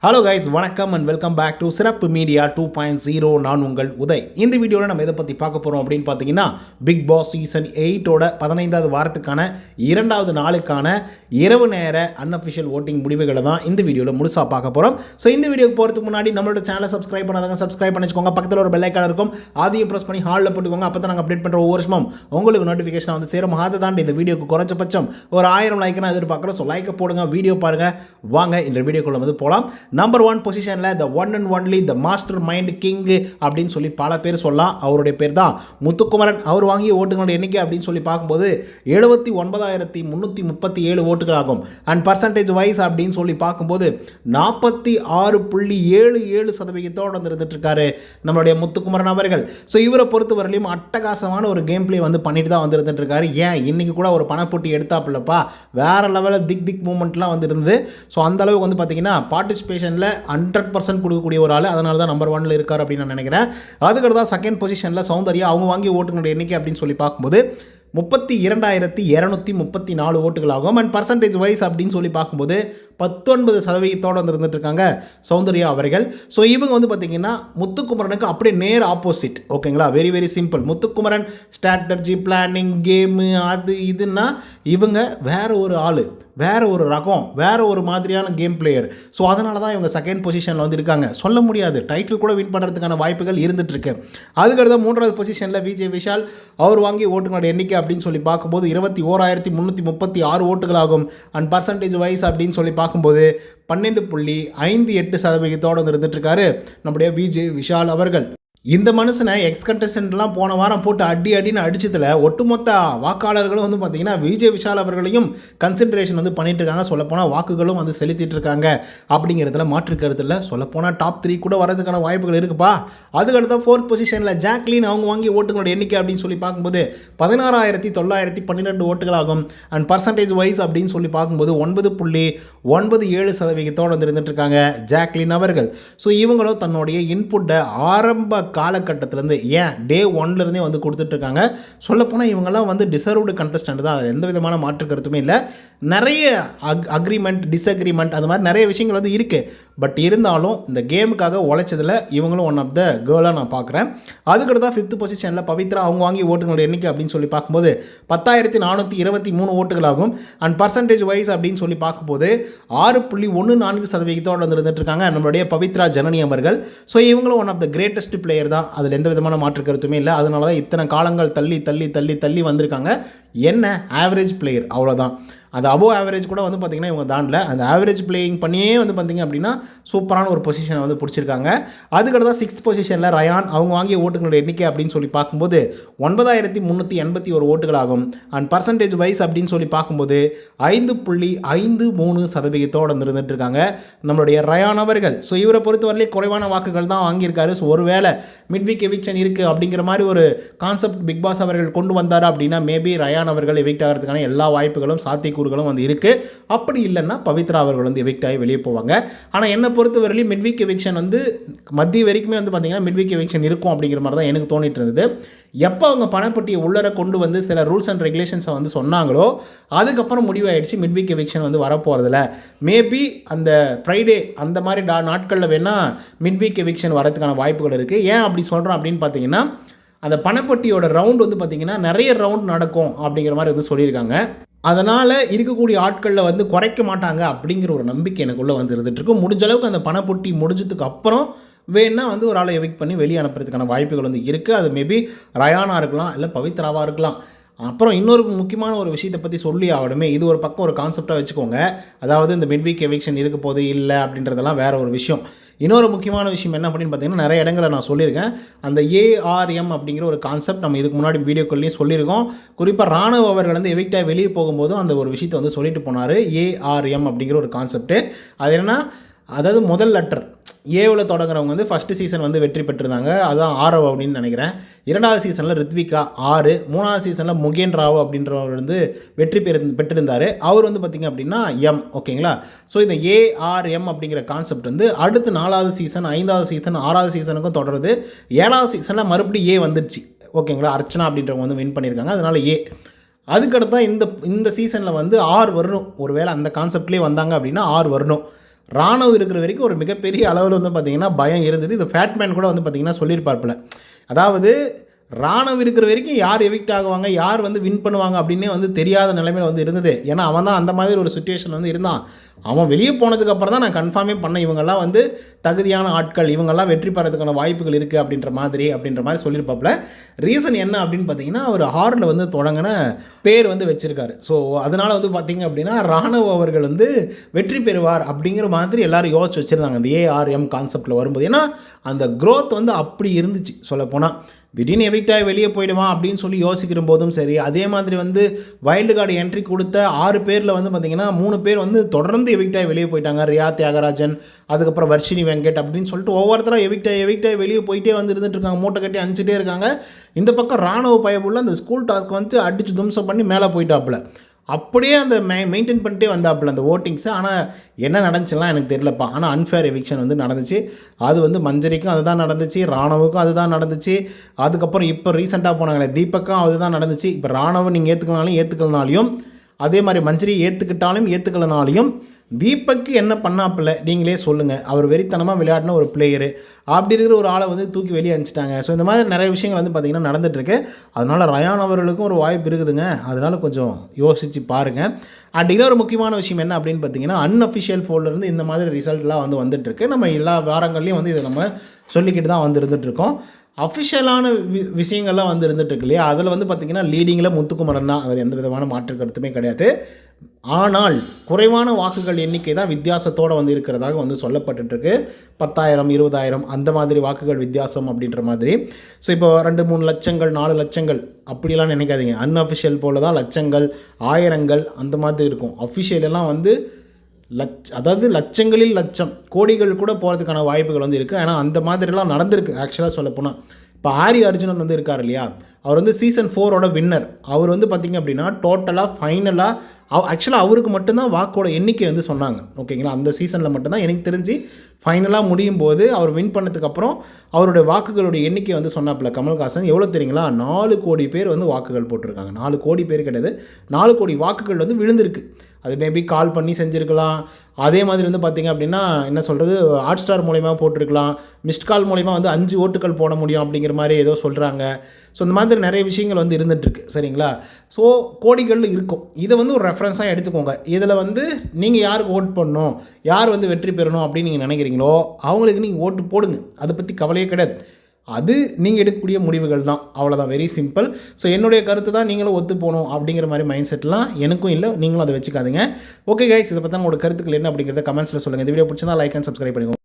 Hello guys, வணக்கம் and welcome back to சிறப்பு media 2.0. நான் உங்கள் உதய். இந்த வீடியோவில் நம்ம எதை பற்றி பார்க்க போகிறோம் அப்படின்னு பார்த்தீங்கன்னா, பிக் பாஸ் சீசன் 8ஓட 15வது வாரத்துக்கான 2வது நாளுக்கான இரவு நேர அன்அஃபிஷியல் ஓட்டிங் முடிவுகளை தான் இந்த வீடியோவில் முழுசாக பார்க்க போகிறோம். ஸோ இந்த வீடியோக்கு போகிறதுக்கு முன்னாடி நம்மளோட சேனலை சப்ஸ்கிரைப் பண்ணாதவங்க சப்ஸ்கிரைப் பண்ணிச்சுக்கோங்க. பக்கத்தில் ஒரு பெல் ஐக்கான் இருக்கும், அதையும் ப்ரெஸ் பண்ணி ஹாலில் போட்டுக்கோங்க. அப்போ தான் நாங்கள் அப்டேட் பண்ணுற ஒவ்வொரு வருஷமும் உங்களுக்கு நோட்டிஃபிகேஷன் வந்து சேரும். அதை தாண்டி இந்த வீடியோக்கு குறைஞ்சபட்சம் ஒரு 1000 லைக் நான் எதிர்பார்க்குறோம். ஸோ லைக்கை போடுங்க, வீடியோ பாருங்கள். வாங்க இந்த வீடியோக்குள்ளே வந்து போகலாம். நம்பர் 1 பொசிஷனில் the one and only the master mind king அப்படின்னு சொல்லி பல பேர் சொல்லலாம். அவருடைய பேர் தான் முத்துக்குமரன். அவர் வாங்கிய ஓட்டுகளோட எண்ணிக்கை அப்படின்னு சொல்லி பார்க்கும்போது 79,337 ஓட்டுகள் ஆகும். அண்ட் பர்சன்டேஜ் வைஸ் அப்படின்னு சொல்லி பார்க்கும்போது 46.77% இருந்துட்டு இருக்காரு நம்மளுடைய முத்துக்குமரன் அவர்கள். ஸோ இவரை பொறுத்தவரையிலும் அட்டகாசமான ஒரு கேம் பிளே வந்து பண்ணிட்டு தான் வந்து இருந்துட்டு இருக்காரு. ஏன் இன்னைக்கு கூட ஒரு பணப்போட்டி எடுத்தாப்புலப்பா, வேற லெவலில் திக் மூமெண்ட்லாம் வந்து இருந்தது. ஸோ அந்த அளவுக்கு வந்து பார்த்தீங்கன்னா பார்ட்டிசிபேஷனில் 100% கொடுக்கக்கூடிய ஒரு ஆள். அதனால தான் நம்பர் 1ல் இருக்கார் அப்படின்னு நான் நினைக்கிறேன். அதுக்கடுத்து தான் செகண்ட் பொசிஷனில் சௌந்தர்யா. அவங்க வாங்கிய ஓட்டுகளுடைய எண்ணிக்கை அப்படின்னு சொல்லி பார்க்கும்போது 32,234 ஓட்டுகள் ஆகும். அண்ட் பர்சன்டேஜ் வைஸ் அப்படின்னு சொல்லி பார்க்கும்போது 19% வந்து இருந்துட்டு இருக்காங்க சௌந்தர்யா அவர்கள். ஸோ இவங்க வந்து பார்த்தீங்கன்னா முத்துக்குமரனுக்கு அப்படியே நேர் ஆப்போசிட். ஓகேங்களா, very very simple. Muthukumaran strategy, planning, game, அது இதுன்னா இவங்க வேற ஒரு ஆள், வேற ஒரு ரகம், வேற ஒரு மாதிரியான கேம் பிளேயர். ஸோ அதனால தான் இவங்க செகண்ட் பொசிஷனில் வந்து இருக்காங்க. சொல்ல முடியாது, டைட்டில் கூட வின் பண்ணுறதுக்கான வாய்ப்புகள் இருந்துட்டு இருக்கு. அதுக்கடுத்து 3வது பொசிஷனில் விஜய் விஷால். அவர் வாங்கி ஓட்டுகளோட எண்ணிக்கை அப்படின்னு சொல்லி பார்க்கும்போது 21,336 ஓட்டுகள் ஆகும். அண்ட் பர்சன்டேஜ் வைஸ் அப்படின்னு சொல்லி பார்க்கும்போது 12.58% இருந்துட்டு இருக்காரு நம்முடைய விஜய் விஷால் அவர்கள். இந்த மனுஷனை எக்ஸ் கண்டஸ்டன்ட்லாம் போன வாரம் போட்டு அடின்னு அடிச்சதில் ஒட்டுமொத்த வாக்காளர்களும் வந்து பார்த்தீங்கன்னா விஜய் விஷால் அவர்களையும் கன்சிடரேஷன் வந்து பண்ணிட்டு இருக்காங்க. சொல்லப்போனால் வாக்குகளும் வந்து செலுத்திட்டு இருக்காங்க அப்படிங்கிறதுல மாற்று கருத்து இல்லை. சொல்லப்போனால் டாப் 3 கூட வரதுக்கான வாய்ப்புகள் இருக்குப்பா. அதுக்கடுத்த 4th பொசிஷனில் ஜாக்லின். அவங்க வாங்கி ஓட்டுகளோட எண்ணிக்கை அப்படின்னு சொல்லி பார்க்கும்போது 16,912 ஓட்டுகள் ஆகும். அண்ட் பர்சன்டேஜ் வைஸ் அப்படின்னு சொல்லி பார்க்கும்போது 9.97% வந்து இருந்துட்டு இருக்காங்க ஜாக்லின் அவர்கள். ஸோ இவங்களும் தன்னுடைய இன்புட்டை ஆரம்ப காலகட்டத்திலேருந்து, ஏன் டே 1லேருந்தே வந்து கொடுத்துட்ருக்காங்க. சொல்லப்போனால் இவங்கெல்லாம் வந்து டிசர்வ்டு கண்டஸ்டன்ட் தான், அது எந்த விதமான மாற்று கருத்துமே இல்லை. நிறைய அக்ரிமெண்ட், டிஸ்அக்ரிமெண்ட், அது மாதிரி நிறைய விஷயங்கள் வந்து இருக்குது. பட் இருந்தாலும் இந்த கேமுக்காக உழைச்சதில் இவங்களும் ஒன் ஆஃப் த கேர்ளாக நான் பார்க்குறேன். அதுக்கடுத்து 5th பொசிஷனில் பவித்ரா. அவங்க வாங்கி ஓட்டுகளோட எண்ணிக்கை அப்படின்னு சொல்லி பார்க்கும்போது 10,423 ஓட்டுகள் ஆகும். அண்ட் பர்சன்டேஜ் வைஸ் அப்படின்னு சொல்லி பார்க்கும்போது 6.14% வந்து இருந்துட்டு இருக்காங்க நம்மளுடைய பவித்ரா ஜனனி அவர்கள். ஸோ இவங்களும் one of the greatest player தான், அதில் எந்த விதமான மாற்று கருத்துமே இல்லை. அதனால தான் இத்தனை காலங்கள் தள்ளி வந்திருக்காங்க. என்ன ஆவரேஜ் பிளேயர், அவ்வளோதான். அது அபோவ் ஆவரேஜ் கூட வந்து பார்த்திங்கன்னா இவங்க தாண்டல. அந்த ஆவரேஜ் பிளேயிங் பண்ணியே வந்து பார்த்திங்க அப்படின்னா சூப்பரான ஒரு பொசிஷனை வந்து பிடிச்சிருக்காங்க. அதுக்கடுத்து 6th பொசிஷனில் ரயான். அவங்க வாங்கிய ஓட்டுகளோட எண்ணிக்கை அப்படின்னு சொல்லி பார்க்கும்போது 9,381 ஓட்டுகள் ஆகும். அண்ட் பர்சன்டேஜ் வைஸ் அப்படின்னு சொல்லி பார்க்கும்போது 5.53% இருந்துட்டு இருக்காங்க நம்மளுடைய ரயான் அவர்கள். ஸோ இவரை பொறுத்தவரையிலே குறைவான வாக்குகள் தான் வாங்கியிருக்காரு. ஸோ ஒருவேளை மிட்வீக் எவிக்ஷன் இருக்குது அப்படிங்கிற மாதிரி ஒரு கான்செப்ட் பிக் பாஸ் அவர்கள் கொண்டு வந்தார் அப்படின்னா மேபி ரயான் அவர்கள் எவிக்ட் ஆகிறதுக்கான எல்லா வாய்ப்புகளும் சாத்தியக்கூறுகளும் வந்து இருக்குது. அப்படி இல்லைன்னா பவித்ரா அவர்கள் வந்து எவிக்ட் ஆகி வெளியே போவாங்க. ஆனால் என்னை பொறுத்தவரையிலும் மிட்வீக் எவிக்ஷன் வந்து மத்திய வரைக்குமே வந்து பார்த்திங்கன்னா மிட்வீக் எவிக்ஷன் இருக்கும் அப்படிங்கிற மாதிரி தான் எனக்கு தோணிட்டு இருந்தது. எப்போ அவங்க பணப்பட்டியை உள்ளர கொண்டு வந்து சில ரூல்ஸ் அண்ட் ரெகுலேஷன்ஸை வந்து சொன்னாங்களோ அதுக்கப்புறம் முடிவாயிடுச்சு மிட்வீக் எவிக்ஷன் வந்து வரப்போகிறதில்ல. மேபி அந்த ஃப்ரைடே அந்த மாதிரி நாட்களில் வேணால் மிட்வீக் எவிக்ஷன் வரதுக்கான வாய்ப்புகள் இருக்குது. ஏன் அப்படி சொல்கிறோம் அப்படின்னு பார்த்தீங்கன்னா, அந்த பணப்பட்டியோட ரவுண்ட் வந்து பார்த்திங்கன்னா நிறைய ரவுண்ட் நடக்கும் அப்படிங்கிற மாதிரி வந்து சொல்லியிருக்காங்க. அதனால் இருக்கக்கூடிய ஆட்களில் வந்து குறைக்க மாட்டாங்க அப்படிங்கிற ஒரு நம்பிக்கை எனக்குள்ளே வந்து இருந்துகிட்ருக்கு. முடிஞ்ச அளவுக்கு அந்த பணப்பொட்டி முடிஞ்சதுக்கு அப்புறம் வேணால் வந்து ஒரு ஆளை எவிக்ட் பண்ணி வெளியே அனுப்புறதுக்கான வாய்ப்புகள் வந்து இருக்குது. அது மேபி ரயானாக இருக்கலாம், இல்லை பவித்ராவாக இருக்கலாம். அப்புறம் இன்னொரு முக்கியமான ஒரு விஷயத்தை பற்றி சொல்லி ஆகணுமே. இது ஒரு பக்கம் ஒரு கான்செப்டாக வச்சுக்கோங்க. அதாவது இந்த மிட்வீக் எவிக்ஷன் இருக்க போது இல்லை அப்படின்றதெல்லாம் வேறு ஒரு விஷயம். இன்னொரு முக்கியமான விஷயம் என்ன அப்படின்னு பார்த்தீங்கன்னா, நிறைய இடங்களை நான் சொல்லியிருக்கேன். அந்த ARM அப்படிங்கிற ஒரு கான்செப்ட் நம்ம இதுக்கு முன்னாடி வீடியோக்கள்லையும் சொல்லியிருக்கோம். குறிப்பாக ராணுவ அவர்கள் வந்து எவிக்டாக வெளியே போகும்போதும் அந்த ஒரு விஷயத்தை வந்து சொல்லிட்டு போனார். ARM அப்படிங்கிற ஒரு கான்செப்ட்டு. அது என்னென்னா, அதாவது முதல் லெட்டர் ஏவில் தொடங்குறவங்க வந்து ஃபஸ்ட்டு சீசன் வந்து வெற்றி பெற்றிருந்தாங்க. அதுதான் ஆரவ் அப்படின்னு நினைக்கிறேன். 2வது சீசனில் ரித்விகா 6, 3வது சீசனில் முகேன் ராவ் அப்படின்றவர் வந்து வெற்றி பெற்றிருந்தார். அவர் வந்து பார்த்திங்க அப்படின்னா M. ஓகேங்களா. ஸோ இந்த ARM அப்படிங்கிற கான்செப்ட் வந்து அடுத்து 4வது சீசன், 5வது சீசன், 6வது சீசனுக்கும் தொடருது. 7வது சீசனில் மறுபடியும் A வந்துடுச்சு. ஓகேங்களா. அர்ச்சனா அப்படின்றவங்க வந்து வின் பண்ணியிருக்காங்க. அதனால் A. அதுக்கடுத்து தான் இந்த சீசனில் வந்து R வரணும். ஒருவேளை அந்த கான்செப்ட்லேயே வந்தாங்க அப்படின்னா R வரணும். ராணுவம் இருக்கிற வரைக்கும் ஒரு மிகப்பெரிய அளவில் வந்து பார்த்திங்கன்னா பயம் இருந்தது. இது ஃபேட்மேன் கூட வந்து பார்த்திங்கன்னா சொல்லியிருப்பார்ப்பில். அதாவது ராணுவம் இருக்கிற வரைக்கும் யார் எவிக்ட் ஆகுவாங்க, யார் வந்து வின் பண்ணுவாங்க அப்படின்னே வந்து தெரியாத நிலைமையில் வந்து இருந்தது. ஏன்னா அவன் தான் அந்த மாதிரி ஒரு சுச்சுவேஷன் வந்து இருந்தான். அவன் வெளியே போனதுக்கப்புறம் தான் நான் கன்ஃபார்மே பண்ணேன், இவங்கெல்லாம் வந்து தகுதியான ஆட்கள், இவங்கெல்லாம் வெற்றி பெறதுக்கான வாய்ப்புகள் இருக்குது அப்படின்ற மாதிரி சொல்லியிருப்பாப்புல. ரீசன் என்ன அப்படின்னு பார்த்தீங்கன்னா, அவர் ஹாரில் வந்து தொடங்கின பேர் வந்து வச்சுருக்காரு. ஸோ அதனால் வந்து பார்த்திங்க அப்படின்னா ராணுவ அவர்கள் வந்து வெற்றி பெறுவார் அப்படிங்கிற மாதிரி எல்லோரும் யோசிச்சு வச்சுருந்தாங்க அந்த ஏஆர்எம் கான்செப்டில் வரும்போது. ஏன்னா அந்த க்ரோத் வந்து அப்படி இருந்துச்சு சொல்லப்போனால். திடீர்னு எவிக்டாகி வெளியே போயிடுவான் அப்படின்னு சொல்லி யோசிக்கிற போதும் சரி, அதே மாதிரி வந்து வைல்டு கார்டு என்ட்ரி கொடுத்த 6 பேரில் வந்து பார்த்திங்கன்னா 3 பேர் வந்து தொடர்ந்து எவிக்டாகி வெளியே போயிட்டாங்க. ரியா தியாகராஜன், அதுக்கப்புறம் வர்ஷினி வெங்கட் அப்படின்னு சொல்லிட்டு ஒவ்வொருத்தராக எவிக்டாகி வெளியே போயிட்டே வந்து இருந்துட்டு இருக்காங்க. மூட்டை கட்டி அனுப்பிச்சிட்டே இருக்காங்க. இந்த பக்கம் ராணுவ பயப்புள்ள அந்த ஸ்கூல் டாஸ்க் வந்து அடித்து தும்சம் பண்ணி மேலே போயிட்டாப்புல. அப்படியே அந்த மெயின்டைன் பண்ணிட்டே வந்தாப்புல அந்த ஓட்டிங்ஸை. ஆனால் என்ன நடந்துச்சுலாம் எனக்கு தெரியலப்பா. ஆனால் அன்ஃபேர் எவிக்ஷன் வந்து நடந்துச்சு. அது வந்து மஞ்சரிக்கும் அதுதான் நடந்துச்சு, ராணுவுக்கும் அதுதான் நடந்துச்சு. அதுக்கப்புறம் இப்போ ரீசெண்டாக போனாங்களே தீபக்கும் அதுதான் நடந்துச்சு. இப்போ ராணுவம் நீங்கள் ஏற்றுக்கலனாலையும் அதே மாதிரி மஞ்சரி ஏற்றுக்கலனாலையும் தீபக்கு என்ன பண்ணாப்பில்ல நீங்களே சொல்லுங்கள். அவர் வெறித்தனமாக விளையாடின ஒரு பிளேயரு, அப்படி இருக்கிற ஒரு ஆளை வந்து தூக்கி வெளியே அனுப்பிச்சிட்டாங்க. ஸோ இந்த மாதிரி நிறைய விஷயங்கள் வந்து பார்த்திங்கன்னா நடந்துகிட்ருக்கு. அதனால் ரயான் அவர்களுக்கும் ஒரு வாய்ப்பு இருக்குதுங்க. அதனால் கொஞ்சம் யோசித்து பாருங்கள். அண்ட் இன்னொரு முக்கியமான விஷயம் என்ன அப்படின்னு பார்த்தீங்கன்னா, அன்அஃபிஷியல் போல்லேருந்து இந்த மாதிரி ரிசல்ட்லாம் வந்து வந்துட்டுருக்கு. நம்ம எல்லா வாரங்கள்லையும் வந்து இதை நம்ம சொல்லிக்கிட்டு தான் வந்து இருந்துகிட்ருக்கோம். அஃபிஷியலான விஷயங்கள்லாம் வந்து இருந்துகிட்ருக்கு இல்லையா, அதில் வந்து பார்த்திங்கன்னா லீடிங்கில் முத்துக்குமரன் தான். அதில் எந்த விதமான மாற்று கருத்துமே கிடையாது. ஆனால் குறைவான வாக்குகள் எண்ணிக்கை தான் வித்தியாசத்தோடு வந்து இருக்கிறதாக வந்து சொல்லப்பட்டுருக்கு. 10,000 20,000 அந்த மாதிரி வாக்குகள் வித்தியாசம் அப்படின்ற மாதிரி. ஸோ இப்போ 2-3 லட்சங்கள் 4 லட்சங்கள் அப்படிலாம் நினைக்காதீங்க. அன்அஃபிஷியல் போல் தான் லட்சங்கள் ஆயிரங்கள் அந்த மாதிரி இருக்கும். அஃபிஷியலெல்லாம் வந்து அதாவது லட்சங்களில் லட்சம் கோடிகள் கூட போகிறதுக்கான வாய்ப்புகள் வந்து இருக்குது. ஆனால் அந்த மாதிரிலாம் நடந்திருக்கு ஆக்சுவலாக சொல்லப்போனால். இப்போ ஆரி அர்ஜுனன் வந்து இருக்கார் இல்லையா, அவர் வந்து சீசன் 4ஓட வின்னர். அவர் வந்து பார்த்திங்க அப்படின்னா டோட்டலாக ஃபைனலாக ஆக்சுவலாக அவருக்கு மட்டும்தான் வாக்கோட எண்ணிக்கை வந்து சொன்னாங்க. ஓகேங்களா, அந்த சீசனில் மட்டும்தான் எனக்கு தெரிஞ்சு ஃபைனலாக முடியும் போது அவர் வின் பண்ணதுக்கப்புறம் அவருடைய வாக்குகளுடைய எண்ணிக்கை வந்து சொன்னாப்புல கமல்ஹாசன். எவ்வளோ தெரியுங்களா, 4 கோடி பேர் வந்து வாக்குகள் போட்டிருக்காங்க. 4 கோடி பேர் கிடையாது, 4 கோடி வாக்குகள் வந்து விழுந்திருக்கு. அது மேபி கால் பண்ணி செஞ்சுருக்கலாம். அதே மாதிரி வந்து பார்த்திங்க அப்படின்னா என்ன சொல்கிறது, ஹாட் ஸ்டார் மூலிமா போட்டிருக்கலாம். மிஸ்ட் கால் மூலிமா வந்து 5 ஓட்டுகள் போட முடியும் அப்படிங்கிற மாதிரி ஏதோ சொல்கிறாங்க. ஸோ இந்த மாதிரி நிறைய விஷயங்கள் வந்து இருந்துகிட்ருக்கு சரிங்களா. ஸோ கோடிகள் இருக்கும். இதை வந்து ஒரு ரெஃபரன்ஸாக எடுத்துக்கோங்க. இதில் வந்து நீங்கள் யாருக்கு ஓட் பண்ணணும், யார் வந்து வெற்றி பெறணும் அப்படின்னு நீங்கள் நினைக்கிறீங்களோ அவங்களுக்கு நீங்கள் ஓட்டு போடுங்க. அதை பற்றி கவலையே கிடையாது. அது நீங்கள் எடுக்கக்கூடிய முடிவுகள் தான், அவ்வளோதான், வெரி சிம்பிள். ஸோ என்னுடைய கருத்து தான் நீங்களும் ஒத்து போகணும் அப்படிங்கிற மாதிரி மைண்ட் செட்லாம் எனக்கும் இல்லை, நீங்களும் அதை வச்சுக்காதீங்க. ஓகே கைஸ், இதை பற்றி உங்களோட கருத்துக்கள் என்ன அப்படிங்கிறத கமெண்ட்ஸில் சொல்லுங்கள். இந்த வீடியோ பிடிச்சதா லைக் அண்ட் சப்ஸ்கிரைப் பண்ணிக்கோங்க.